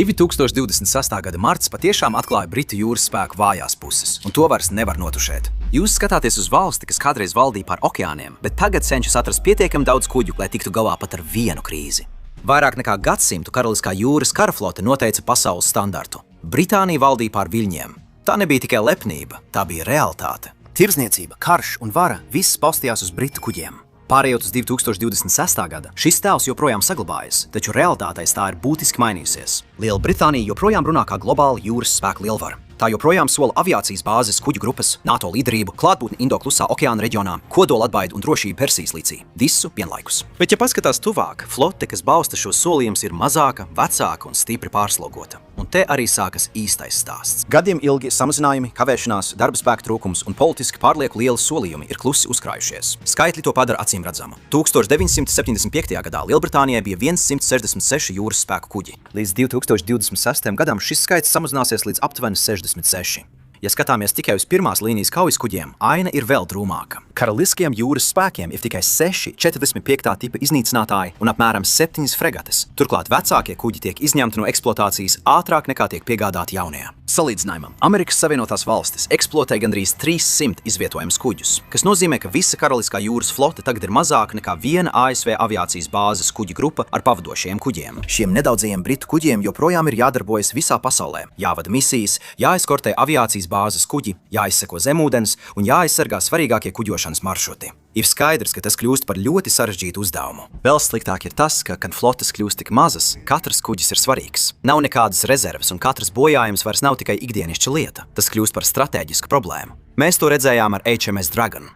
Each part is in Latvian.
2026. gada marts patiešām atklāja Britu jūras spēku vājās puses, un to vairs nevar notušēt. Jūs skatāties uz valsti, kas kādreiz valdīja pār okeāniem, bet tagad cenšas atrast pietiekami daudz kuģu, lai tiktu galā pat ar vienu krīzi. Vairāk nekā gadsimtu Karaliskā jūras karaflote noteica pasaules standartu. Britānija valdīja pār viļņiem. Tā nebija tikai lepnība, tā bija realitāte. Tirdzniecība, karš un vara viss balstījās uz britu kuģiem. Pārējot uz 2026. gada, šis tēls joprojām saglabājas, taču realitātei tā ir būtiski mainījusies. Lielbritānija joprojām runā kā globāla jūras spēka lielvara. Tā joprojām sola aviācijas bāzes, kuģu grupas, NATO līderību, klātbūtni Indo-Klusā okeāna reģionā, kodola atbaidu un drošību Persijas līcī. Visu vienlaikus. Bet, ja paskatās tuvāk, flote, kas balsta šos solījumus, ir mazāka, vecāka un stipri pārslogota. Un te arī sākas īstais stāsts. Gadiem ilgi samazinājumi, kavēšanās, darba spēka trūkums un politiski pārlieku lieli solījumi ir klusi uzkrājušies. Skaitļi to padara acīmredzamu. 1975. gadā Lielbritānijai bija 166 jūras spēku kuģi. Līdz 2026. gadam šis skaits samazināsies līdz aptuveni 66. Ja skatāmies tikai uz pirmās līnijas kaujas kuģiem, aina ir vēl drūmāka. Karaliskajiem jūras spēkiem ir tikai 6 45. tipa iznīcinātāji un apmēram 7 fregates. Turklāt vecākie kuģi tiek izņemti no eksploatācijas ātrāk nekā tiek piegādāti jaunie. Salīdzinājumam, Amerikas Savienotās valstis eksploatē gandrīz 300 izvietojamus kuģus, kas nozīmē, ka visa Karaliskā jūras flote tagad ir mazāka nekā viena ASV aviācijas bāzes kuģu grupa ar pavadošajiem kuģiem. Šiem nedaudzajiem britu kuģiem joprojām ir jādarbojas visā pasaulē, jāvada misijas, jāeskortē aviācijas bāzes kuģi, jāizseko zemūdens un jāaizsargā svarīgākie kuģošanas maršruti. Ir skaidrs, ka tas kļūst par ļoti sarežģītu uzdevumu. Vēl sliktāk ir tas, ka, kad flotes kļūst tik mazas, katrs kuģis ir svarīgs. Nav nekādas rezerves un katrs bojājums vairs nav tikai ikdienišķa lieta. Tas kļūst par stratēģisku problēmu. Mēs to redzējām ar HMS Dragon.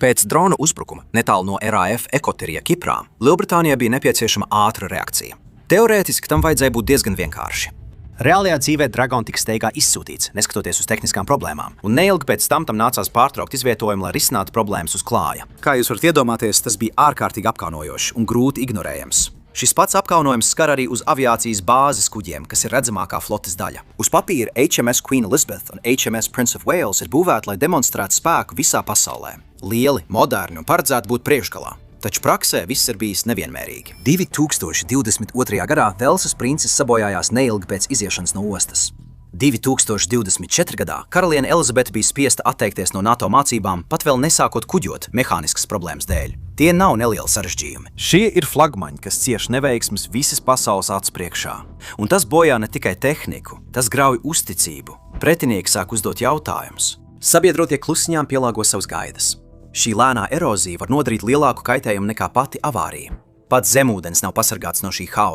Pēc drona uzbrukuma netālu no RAF Ekoterija Kiprā, Lielbritānijai bija nepieciešama ātra reakcija. Teorētiski tam vajadzēja būt diezgan vienkārši. Reālajā dzīvē Dragon tika steigā izsūtīts, neskatoties uz tehniskām problēmām, un neilgi pēc tam nācās pārtraukt izvietojumu, lai risinātu problēmas uz klāja. Kā jūs varat iedomāties, tas bija ārkārtīgi apkaunojošs un grūti ignorējams. Šis pats apkaunojums skar arī uz aviācijas bāzes kuģiem, kas ir redzamākā flotes daļa. Uz papīra HMS Queen Elizabeth un HMS Prince of Wales ir būvēti, lai demonstrētu spēku visā pasaulē. Lieli, moderni un paredzēti būt priekšgalā. Taču praksē viss ir bijis nevienmērīgi. 2022. gadā Velsas princis sabojājās neilgi pēc iziešanas no ostas. 2024. gadā karaliene Elizabete bija spiesta atteikties no NATO mācībām, pat vēl nesākot kuģot mehāniskas problēmas dēļ. Tie nav nelieli sarežģījumi. Šie ir flagmaņi, kas cieš neveiksmes visas pasaules acu priekšā. Un tas bojā ne tikai tehniku, tas grauj uzticību. Pretinieki sāk uzdot jautājumus. Sabiedrotie klusiņām pielāgo savas gaidas. Šī lēnā erozija var nodarīt lielāku kaitējumu nekā pati avārija. Pats zemūdens nav pasargāts no šī hausa.